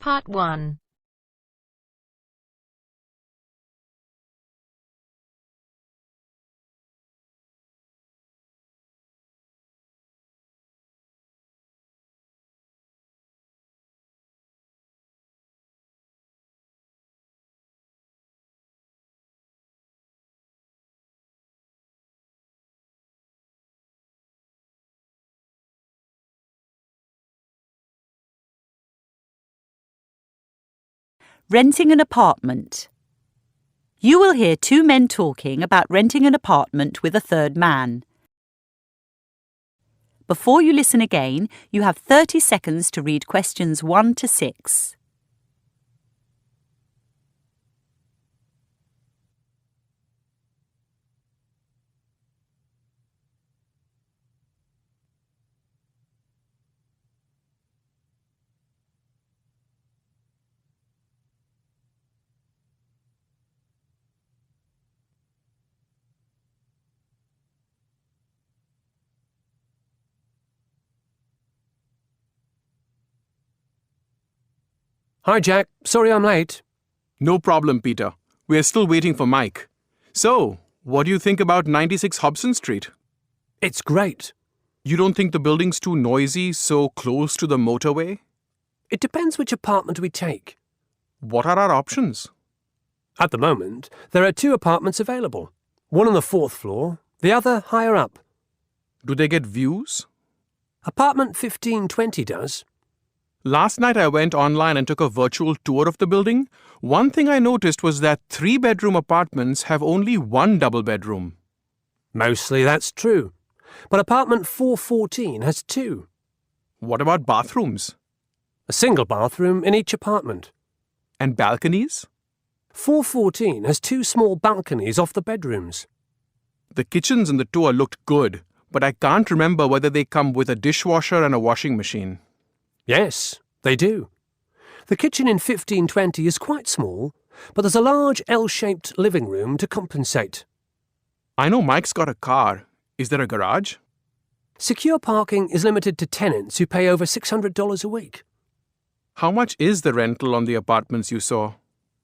Part 1. Renting an apartment. You will hear two men talking about renting an apartment with a third man. Before you listen again, you have 30 seconds to read questions 1 to 6. Hi, Jack. Sorry I'm late. No problem, Peter. We're still waiting for Mike. So, what do you think about 96 Hobson Street? It's great. You don't think the building's too noisy, so close to the motorway? It depends which apartment we take. What are our options? At the moment, there are 2 apartments available. One on the 4th floor, the other higher up. Do they get views? Apartment 1520 does. Last night I went online and took a virtual tour of the building. One thing I noticed was that 3-bedroom apartments have only 1 double bedroom. Mostly that's true. But apartment 414 has 2. What about bathrooms? A single bathroom in each apartment. And balconies? 414 has 2 small balconies off the bedrooms. The kitchens in the tour looked good, but I can't remember whether they come with a dishwasher and a washing machine. Yes, they do. The kitchen in 1520 is quite small, but there's a large L-shaped living room to compensate. I know Mike's got a car. Is there a garage? Secure parking is limited to tenants who pay over $600 a week. How much is the rental on the apartments you saw?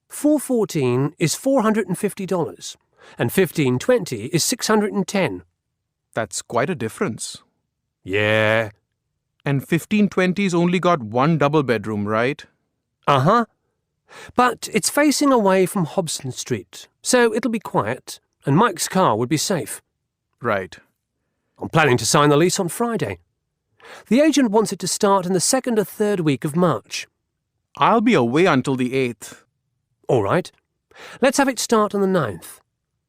414 is $450 and 1520 is $610. That's quite a difference. Yeah. And 1520's only got 1 double bedroom, right? Uh-huh. But it's facing away from Hobson Street, so it'll be quiet, and Mike's car would be safe. Right. I'm planning to sign the lease on Friday. The agent wants it to start in the 2nd or 3rd week of March. I'll be away until the 8th. All right. Let's have it start on the 9th.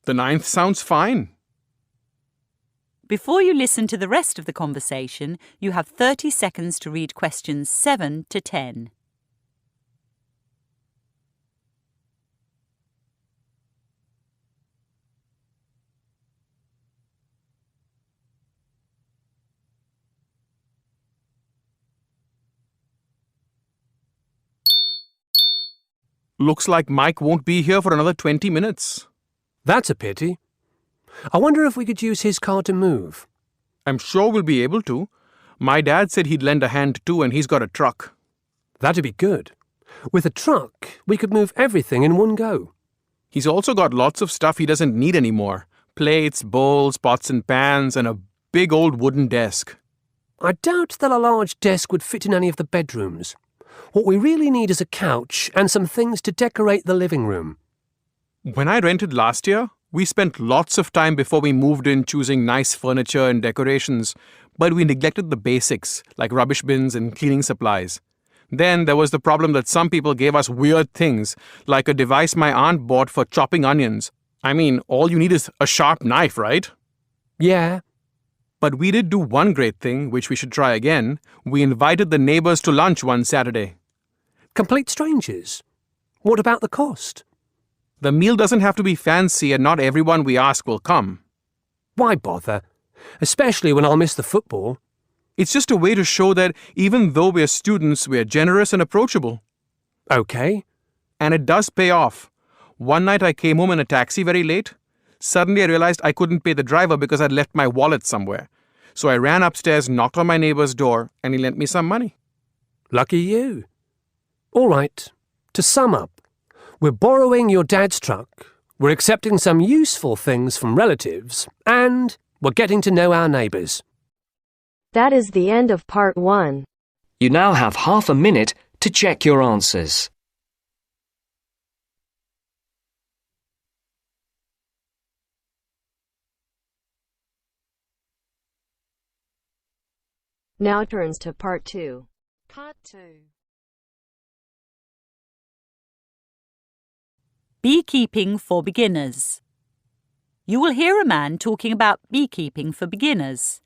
The 9th sounds fine. Before you listen to the rest of the conversation, you have 30 seconds to read questions 7 to 10. Looks like Mike won't be here for another 20 minutes. That's a pity. I wonder if we could use his car to move. I'm sure we'll be able to. My dad said he'd lend a hand too, and he's got a truck. That'd be good. With a truck, we could move everything in one go. He's also got lots of stuff he doesn't need anymore. Plates, bowls, pots and pans, and a big old wooden desk. I doubt that a large desk would fit in any of the bedrooms. What we really need is a couch and some things to decorate the living room. When I rented last year, we spent lots of time before we moved in choosing nice furniture and decorations, but we neglected the basics like rubbish bins and cleaning supplies. Then there was the problem that some people gave us weird things, like a device my aunt bought for chopping onions. I mean, all you need is a sharp knife, right? Yeah. But we did do one great thing, which we should try again. We invited the neighbors to lunch one Saturday. Complete strangers? What about the cost? The meal doesn't have to be fancy and not everyone we ask will come. Why bother? Especially when I'll miss the football. It's just a way to show that even though we're students, we're generous and approachable. Okay. And it does pay off. One night I came home in a taxi very late. Suddenly I realized I couldn't pay the driver because I'd left my wallet somewhere. So I ran upstairs, knocked on my neighbor's door, and he lent me some money. Lucky you. All right, to sum up, we're borrowing your dad's truck, we're accepting some useful things from relatives, and we're getting to know our neighbours. That is the end of part 1. You now have half a minute to check your answers. Now turns to part 2. Part 2. Beekeeping for beginners. You will hear a man talking about beekeeping for beginners.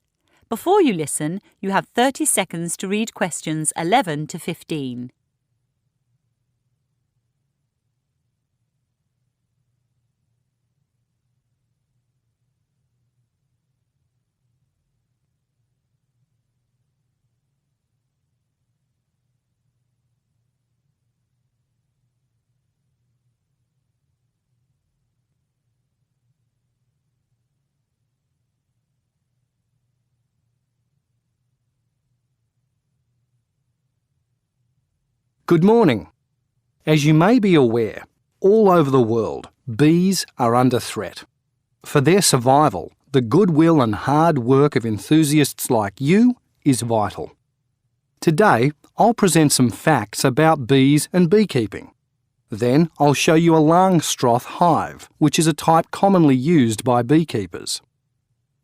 Before you listen, you have 30 seconds to read questions 11 to 15. Good morning. As you may be aware, all over the world, bees are under threat. For their survival, the goodwill and hard work of enthusiasts like you is vital. Today, I'll present some facts about bees and beekeeping. Then I'll show you a Langstroth hive, which is a type commonly used by beekeepers.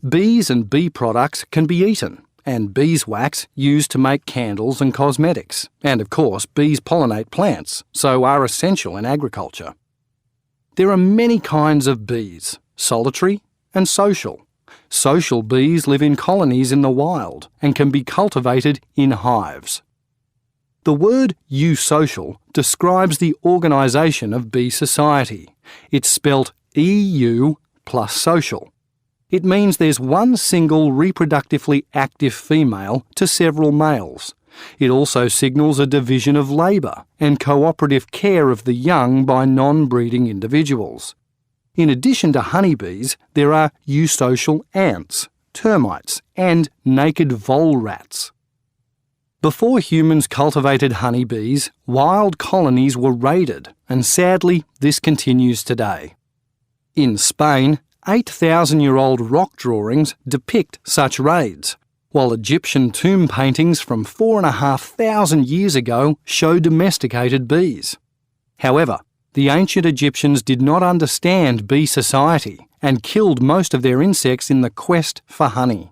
Bees and bee products can be eaten, and beeswax used to make candles and cosmetics. And of course, bees pollinate plants, so are essential in agriculture. There are many kinds of bees, solitary and social. Social bees live in colonies in the wild and can be cultivated in hives. The word eusocial describes the organisation of bee society. It's spelt EU plus social. It means there's one single reproductively active female to several males. It also signals a division of labour and cooperative care of the young by non-breeding individuals. In addition to honeybees, there are eusocial ants, termites, and naked vole rats. Before humans cultivated honeybees, wild colonies were raided, and sadly, this continues today. In Spain, 8,000-year-old rock drawings depict such raids, while Egyptian tomb paintings from 4,500 years ago show domesticated bees. However, the ancient Egyptians did not understand bee society and killed most of their insects in the quest for honey.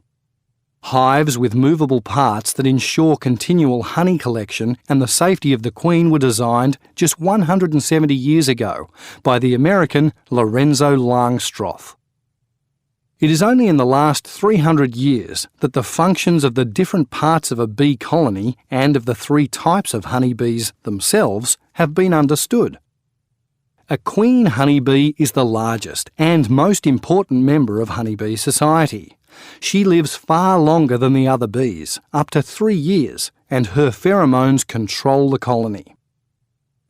Hives with movable parts that ensure continual honey collection and the safety of the queen were designed just 170 years ago by the American Lorenzo Langstroth. It is only in the last 300 years that the functions of the different parts of a bee colony and of the 3 types of honeybees themselves have been understood. A queen honeybee is the largest and most important member of honeybee society. She lives far longer than the other bees, up to 3 years, and her pheromones control the colony.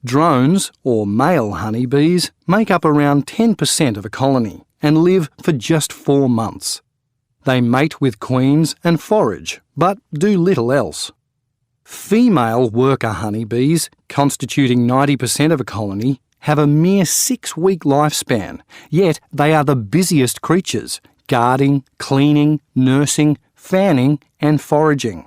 Drones, or male honeybees, make up around 10% of a colony and live for just 4 months. They mate with queens and forage, but do little else. Female worker honeybees, constituting 90% of a colony, have a mere 6-week lifespan, yet they are the busiest creatures, guarding, cleaning, nursing, fanning and foraging.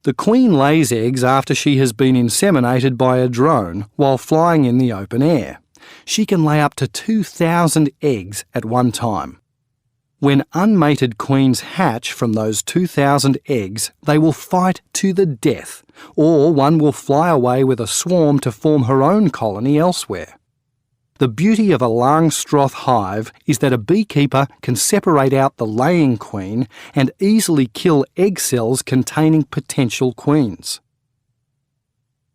The queen lays eggs after she has been inseminated by a drone while flying in the open air. She can lay up to 2,000 eggs at one time. When unmated queens hatch from those 2,000 eggs, they will fight to the death, or one will fly away with a swarm to form her own colony elsewhere. The beauty of a Langstroth hive is that a beekeeper can separate out the laying queen and easily kill egg cells containing potential queens.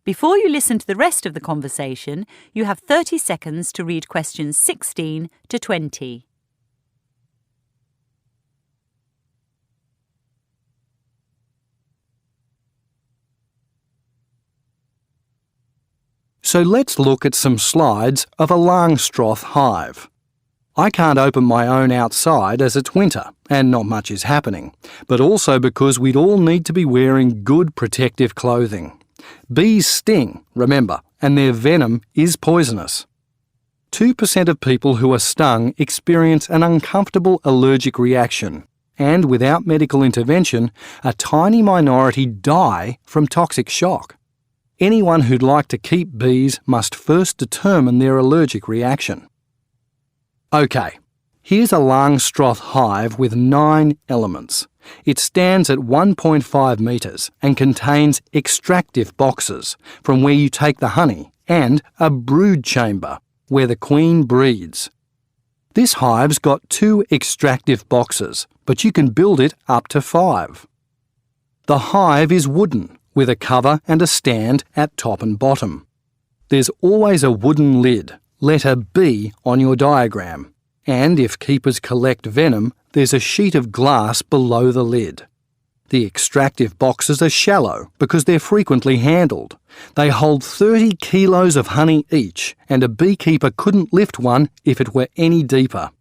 Before you listen to the rest of the conversation, you have 30 seconds to read questions 16 to 20. So let's look at some slides of a Langstroth hive. I can't open my own outside as it's winter and not much is happening, but also because we'd all need to be wearing good protective clothing. Bees sting, remember, and their venom is poisonous. 2% of people who are stung experience an uncomfortable allergic reaction, and without medical intervention, a tiny minority die from toxic shock. Anyone who'd like to keep bees must first determine their allergic reaction. OK, here's a Langstroth hive with 9 elements. It stands at 1.5 metres and contains extractive boxes, from where you take the honey, and a brood chamber, where the queen breeds. This hive's got 2 extractive boxes, but you can build it up to 5. The hive is wooden, with a cover and a stand at top and bottom. There's always a wooden lid, letter B, on your diagram, and if keepers collect venom, there's a sheet of glass below the lid. The extractive boxes are shallow because they're frequently handled. They hold 30 kilos of honey each, and a beekeeper couldn't lift one if it were any deeper.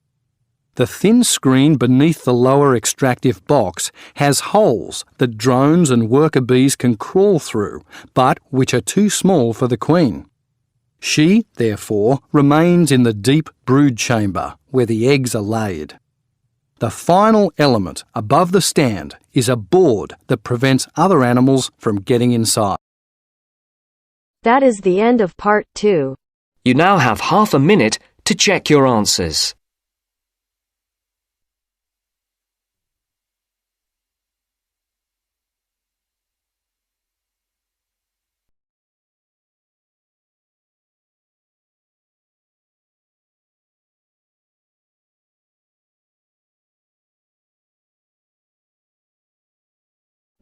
The thin screen beneath the lower extractive box has holes that drones and worker bees can crawl through, but which are too small for the queen. She, therefore, remains in the deep brood chamber, where the eggs are laid. The final element above the stand is a board that prevents other animals from getting inside. That is the end of part 2. You now have half a minute to check your answers.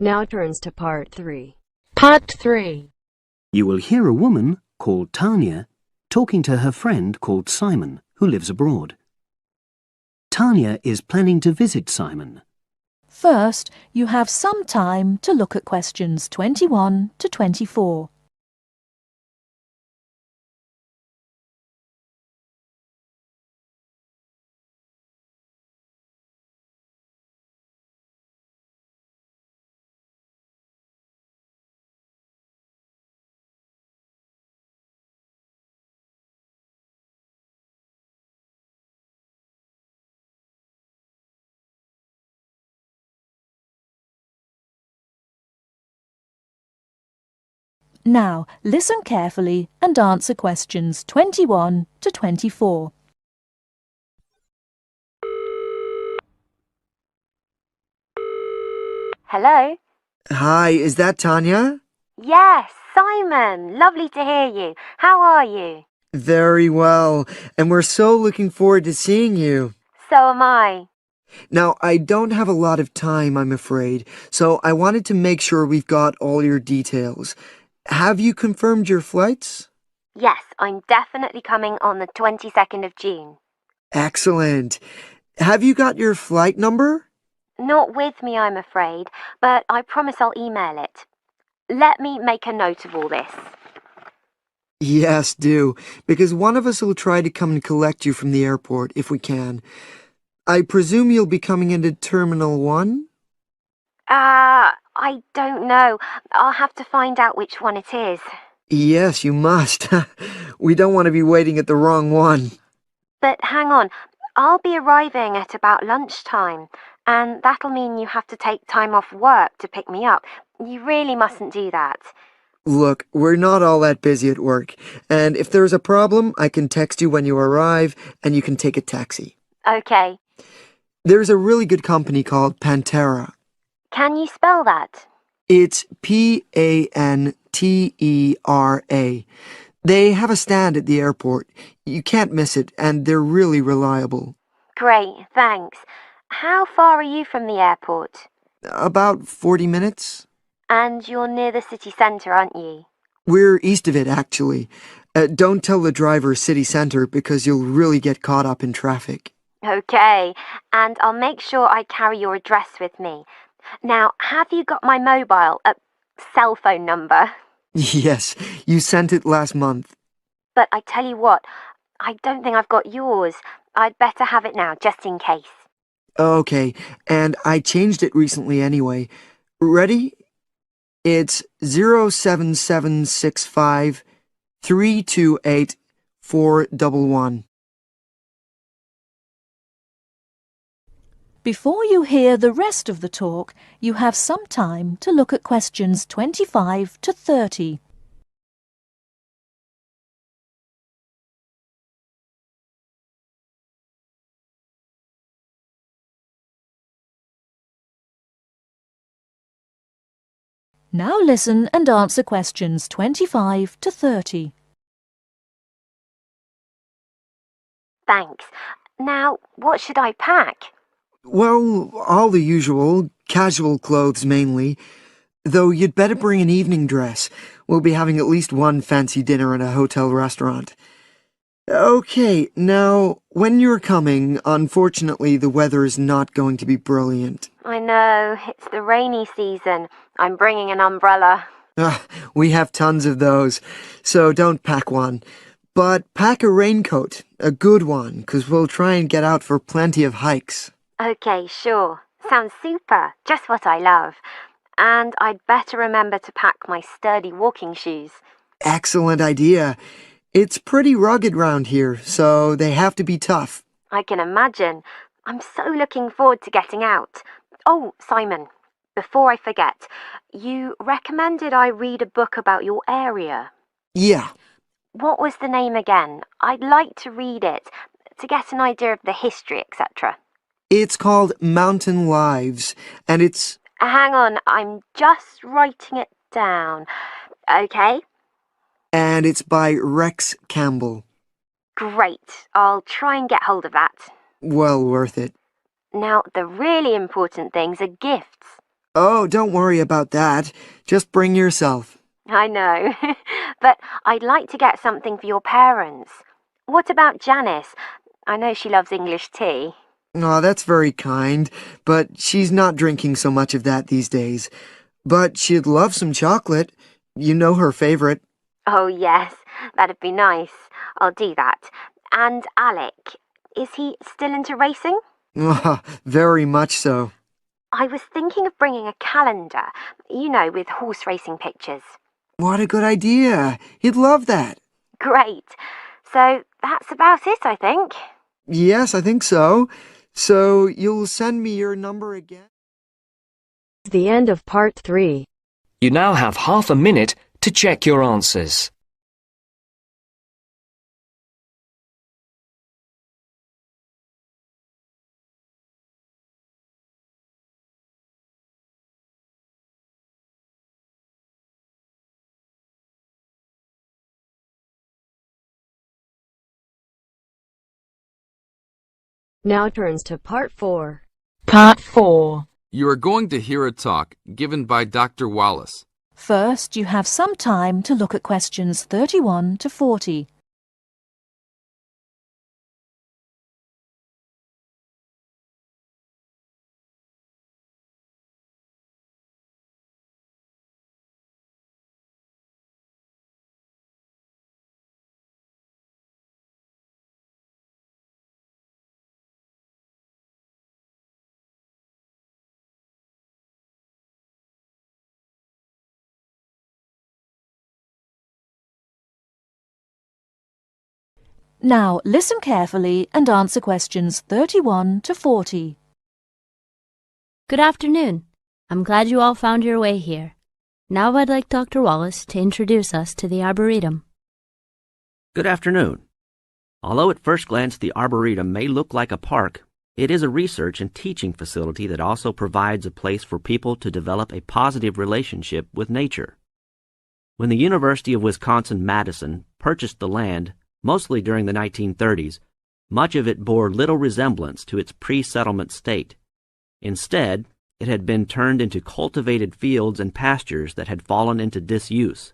Now turns to part 3. Part 3. You will hear a woman called Tanya talking to her friend called Simon, who lives abroad. Tanya is planning to visit Simon. First, you have some time to look at questions 21 to 24. Now, listen carefully and answer questions 21 to 24. Hello? Hi, is that Tanya? Yes, Simon. Lovely to hear you. How are you? Very well, and we're so looking forward to seeing you. So am I. Now, I don't have a lot of time, I'm afraid, so I wanted to make sure we've got all your details. Have you confirmed your flights? Yes, I'm definitely coming on the 22nd of June. Excellent. Have you got your flight number? Not with me, I'm afraid, but I promise I'll email it. Let me make a note of all this. Yes, do, because one of us will try to come and collect you from the airport if we can. I presume you'll be coming into Terminal 1? I don't know. I'll have to find out which one it is. Yes, you must. We don't want to be waiting at the wrong one. But hang on, I'll be arriving at about lunchtime, and that'll mean you have to take time off work to pick me up. You really mustn't do that. Look, we're not all that busy at work, and if there's a problem, I can text you when you arrive, and you can take a taxi. Okay. There's a really good company called Pantera. Can you spell that? It's Pantera. They have a stand at the airport. You can't miss it, and they're really reliable. Great, thanks. How far are you from the airport? About 40 minutes. And you're near the city centre, aren't you? We're east of it, actually. Don't tell the driver city centre because you'll really get caught up in traffic. Okay, and I'll make sure I carry your address with me. Now, have you got my mobile, cell phone number? Yes, you sent it last month. But I tell you what, I don't think I've got yours. I'd better have it now, just in case. Okay, and I changed it recently anyway. Ready? It's 07765 328 411. Before you hear the rest of the talk, you have some time to look at questions 25 to 30. Now listen and answer questions 25 to 30. Thanks. Now, what should I pack? Well, all the usual, casual clothes mainly. Though you'd better bring an evening dress. We'll be having at least one fancy dinner in a hotel restaurant. Okay, now, when you're coming, unfortunately the weather is not going to be brilliant. I know, it's the rainy season. I'm bringing an umbrella. We have tons of those, so don't pack one. But pack a raincoat, a good one, 'cause we'll try and get out for plenty of hikes. Okay, sure. Sounds super. Just what I love. And I'd better remember to pack my sturdy walking shoes. Excellent idea. It's pretty rugged round here, so they have to be tough. I can imagine. I'm so looking forward to getting out. Oh, Simon, before I forget, you recommended I read a book about your area. Yeah, What was the name again? I'd like to read it to get an idea of the history, etc. it's called Mountain Lives, and it's... Hang on, I'm just writing it down. Okay, And it's by Rex Campbell. great. I'll try and get hold of that. Well worth it. Now, the really important things are gifts. Oh, don't worry about that. Just bring yourself. I know, but I'd like to get something for your parents. What about Janice? I know she loves English tea. Oh, that's very kind, but she's not drinking so much of that these days. But she'd love some chocolate. You know her favorite. Oh, yes, that'd be nice. I'll do that. And Alec, is he still into racing? Very much so. I was thinking of bringing a calendar, with horse racing pictures. What a good idea. He'd love that. Great. So that's about it, I think. Yes, I think so. So you'll send me your number again? The end of part 3. You now have half a minute to check your answers. Now turns to part 4. Part 4. You are going to hear a talk given by Dr. Wallace. First, you have some time to look at questions 31 to 40. Now, listen carefully and answer questions 31 to 40. Good afternoon. I'm glad you all found your way here. Now I'd like Dr. Wallace to introduce us to the Arboretum. Good afternoon. Although at first glance the Arboretum may look like a park, it is a research and teaching facility that also provides a place for people to develop a positive relationship with nature. When the University of Wisconsin-Madison purchased the land, mostly during the 1930s, much of it bore little resemblance to its pre-settlement state. Instead, it had been turned into cultivated fields and pastures that had fallen into disuse.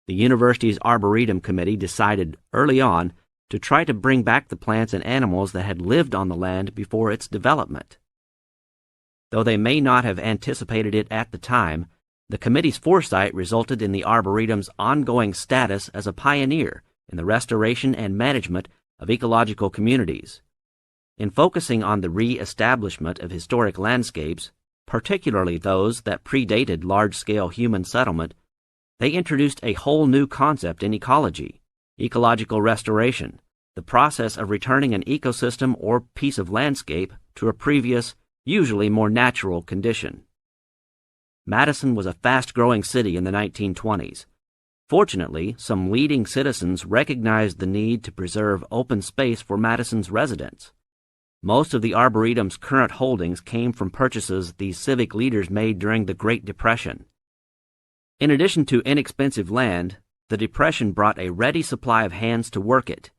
The university's Arboretum Committee decided early on to try to bring back the plants and animals that had lived on the land before its development. Though they may not have anticipated it at the time, the committee's foresight resulted in the Arboretum's ongoing status as a pioneer in the restoration and management of ecological communities. In focusing on the re-establishment of historic landscapes, particularly those that predated large-scale human settlement, they introduced a whole new concept in ecology, ecological restoration, the process of returning an ecosystem or piece of landscape to a previous, usually more natural condition. Madison was a fast-growing city in the 1920s. Fortunately, some leading citizens recognized the need to preserve open space for Madison's residents. Most of the Arboretum's current holdings came from purchases these civic leaders made during the Great Depression. In addition to inexpensive land, the Depression brought a ready supply of hands to work it.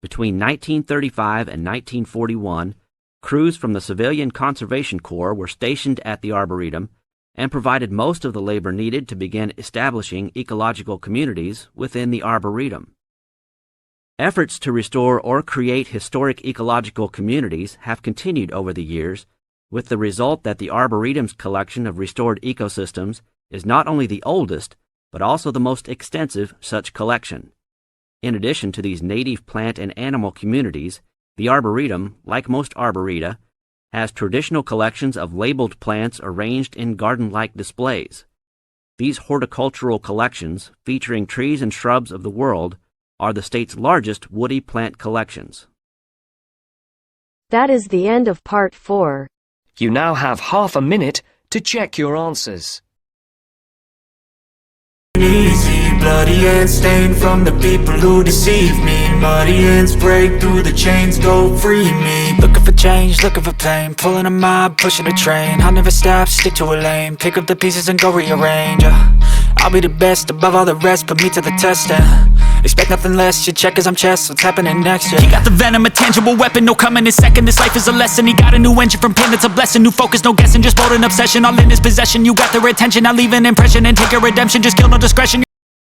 Between 1935 and 1941, crews from the Civilian Conservation Corps were stationed at the Arboretum and provided most of the labor needed to begin establishing ecological communities within the Arboretum. Efforts to restore or create historic ecological communities have continued over the years, with the result that the Arboretum's collection of restored ecosystems is not only the oldest, but also the most extensive such collection. In addition to these native plant and animal communities, the Arboretum, like most arboreta, has traditional collections of labeled plants arranged in garden-like displays. These horticultural collections, featuring trees and shrubs of the world, are the state's largest woody plant collections. That is the end of part 4. You now have half a minute to check your answers. Easy, bloody and stained from the people who deceive me. Muddy ends break through the chains, go free me. Looking for change, looking for pain, pulling a mob, pushing a train. I'll never stop, stick to a lane, pick up the pieces and go rearrange. I'll be the best above all the rest, put me to the test and expect nothing less. You check as I'm chess, what's happening next? Yeah. He got the venom, a tangible weapon, no coming in second. This life is a lesson, he got a new engine from pain, it's a blessing. New focus, no guessing, just bold and obsession, all in his possession. You got their attention, I leave an impression and take a redemption. Just kill, no discretion.